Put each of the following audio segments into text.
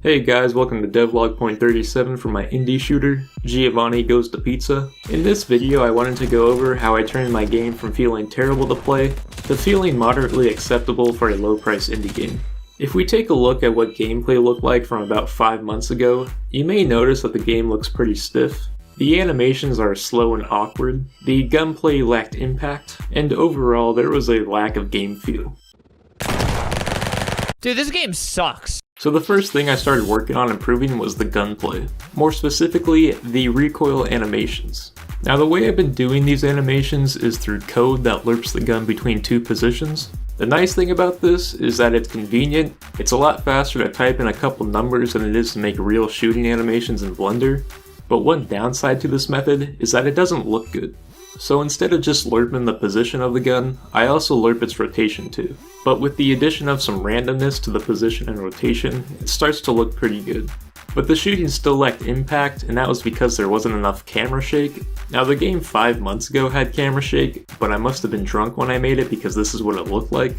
Hey guys, welcome to devlog.37 for my indie shooter, Giovanni Goes to Pizza. In this video I wanted to go over how I turned my game from feeling terrible to play to feeling moderately acceptable for a low price indie game. If we take a look at what gameplay looked like from about 5 months ago, you may notice that the game looks pretty stiff. The animations are slow and awkward, the gunplay lacked impact, and overall there was a lack of game feel. Dude, this game sucks. So the first thing I started working on improving was the gunplay. More specifically, the recoil animations. Now the way I've been doing these animations is through code that lerps the gun between two positions. The nice thing about this is that it's convenient. It's a lot faster to type in a couple numbers than it is to make real shooting animations in Blender. But one downside to this method is that it doesn't look good. So instead of just lerping the position of the gun, I also lerp its rotation too. But with the addition of some randomness to the position and rotation, it starts to look pretty good. But the shooting still lacked impact, and that was because there wasn't enough camera shake. Now the game 5 months ago had camera shake, but I must have been drunk when I made it because this is what it looked like.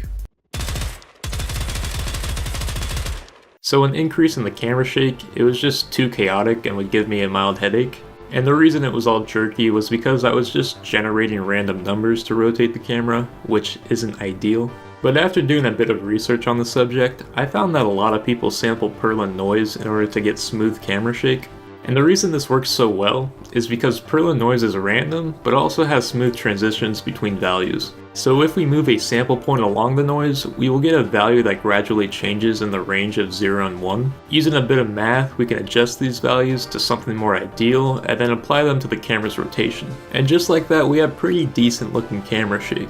So an increase in the camera shake, it was just too chaotic and would give me a mild headache. And the reason it was all jerky was because I was just generating random numbers to rotate the camera, which isn't ideal. But after doing a bit of research on the subject, I found that a lot of people sample Perlin noise in order to get smooth camera shake. And the reason this works so well is because Perlin noise is random, but also has smooth transitions between values. So if we move a sample point along the noise, we will get a value that gradually changes in the range of 0 and 1. Using a bit of math, we can adjust these values to something more ideal, and then apply them to the camera's rotation. And just like that, we have pretty decent looking camera shake.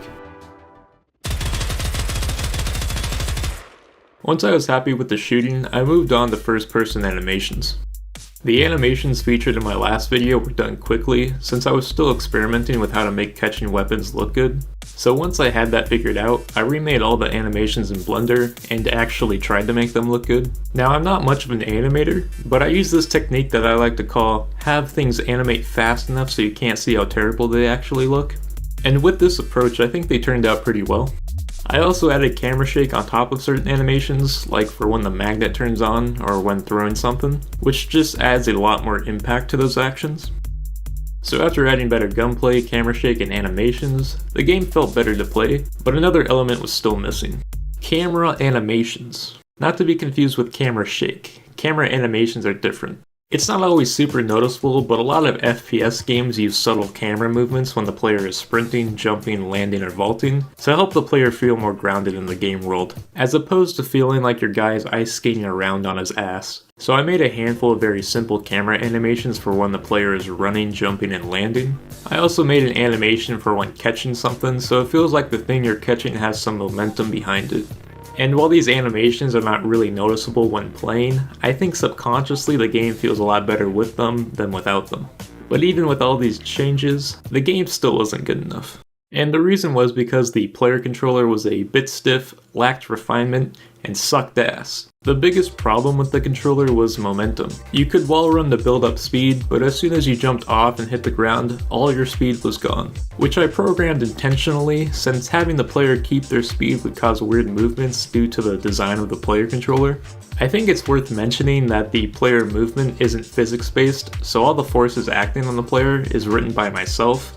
Once I was happy with the shooting, I moved on to first person animations. The animations featured in my last video were done quickly, since I was still experimenting with how to make catching weapons look good. So once I had that figured out, I remade all the animations in Blender and actually tried to make them look good. Now I'm not much of an animator, but I use this technique that I like to call have things animate fast enough so you can't see how terrible they actually look. And with this approach, I think they turned out pretty well. I also added camera shake on top of certain animations, like for when the magnet turns on or when throwing something, which just adds a lot more impact to those actions. So after adding better gunplay, camera shake, and animations, the game felt better to play, but another element was still missing. Camera animations. Not to be confused with camera shake. Camera animations are different. It's not always super noticeable, but a lot of FPS games use subtle camera movements when the player is sprinting, jumping, landing, or vaulting to help the player feel more grounded in the game world, as opposed to feeling like your guy is ice skating around on his ass. So I made a handful of very simple camera animations for when the player is running, jumping, and landing. I also made an animation for when catching something, so it feels like the thing you're catching has some momentum behind it. And while these animations are not really noticeable when playing, I think subconsciously the game feels a lot better with them than without them. But even with all these changes, the game still wasn't good enough. And the reason was because the player controller was a bit stiff, lacked refinement, and sucked ass. The biggest problem with the controller was momentum. You could wall run to build up speed, but as soon as you jumped off and hit the ground, all your speed was gone. Which I programmed intentionally, since having the player keep their speed would cause weird movements due to the design of the player controller. I think it's worth mentioning that the player movement isn't physics-based, so all the forces acting on the player is written by myself,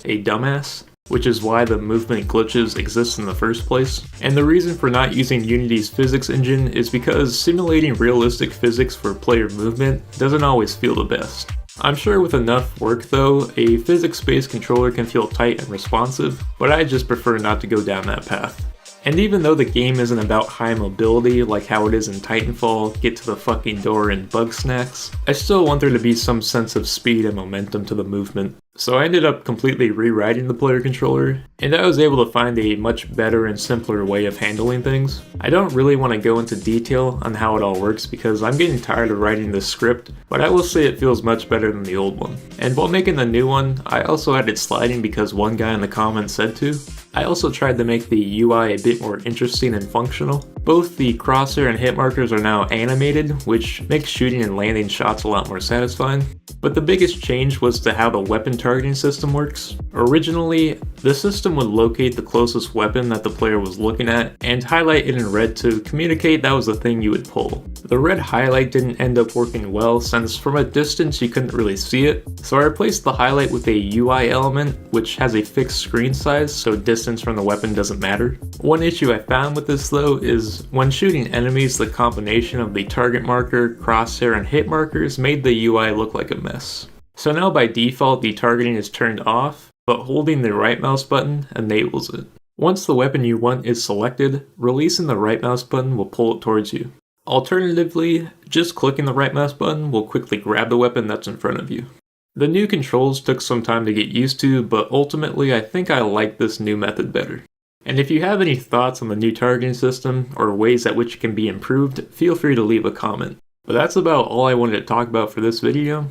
a dumbass, which is why the movement glitches exist in the first place. And the reason for not using Unity's physics engine is because simulating realistic physics for player movement doesn't always feel the best. I'm sure with enough work though, a physics-based controller can feel tight and responsive, but I just prefer not to go down that path. And even though the game isn't about high mobility like how it is in Titanfall, get to the fucking door and bug snacks, I still want there to be some sense of speed and momentum to the movement. So I ended up completely rewriting the player controller, and I was able to find a much better and simpler way of handling things. I don't really want to go into detail on how it all works because I'm getting tired of writing this script, but I will say it feels much better than the old one. And while making the new one, I also added sliding because one guy in the comments said to. I also tried to make the UI a bit more interesting and functional. Both the crosshair and hit markers are now animated, which makes shooting and landing shots a lot more satisfying. But the biggest change was to how the weapon targeting system works. Originally, This system would locate the closest weapon that the player was looking at and highlight it in red to communicate that was the thing you would pull. The red highlight didn't end up working well since from a distance you couldn't really see it, so I replaced the highlight with a UI element which has a fixed screen size so distance from the weapon doesn't matter. One issue I found with this though is when shooting enemies, the combination of the target marker, crosshair, and hit markers made the UI look like a mess. So now by default the targeting is turned off, but holding the right mouse button enables it. Once the weapon you want is selected, releasing the right mouse button will pull it towards you. Alternatively, just clicking the right mouse button will quickly grab the weapon that's in front of you. The new controls took some time to get used to, but ultimately I think I like this new method better. And if you have any thoughts on the new targeting system, or ways at which it can be improved, feel free to leave a comment. But that's about all I wanted to talk about for this video,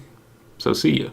so see ya.